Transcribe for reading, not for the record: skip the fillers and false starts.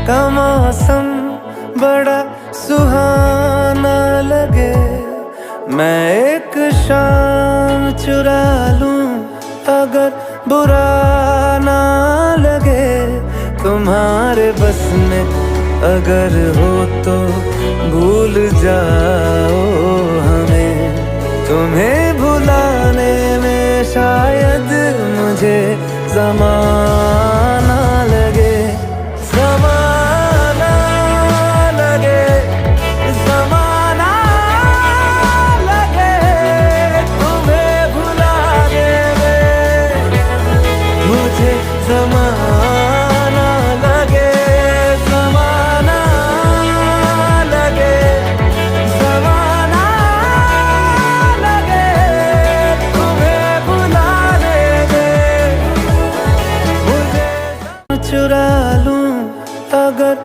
का मौसम बड़ा सुहाना लगे, मैं एक शाम चुरा लूं अगर बुरा ना लगे। तुम्हारे बस में अगर हो तो भूल जाओ हमें, तुम्हें भुलाने में शायद मुझे ज़माना लगे, ज़माना लगे, ज़माना लगे। तुम्हें भुलाने में मुझे ज़माना लगे, ज़माना लगे, ज़माना लगे। तुम्हें भुलाने में मुझे चुरा लूं अगर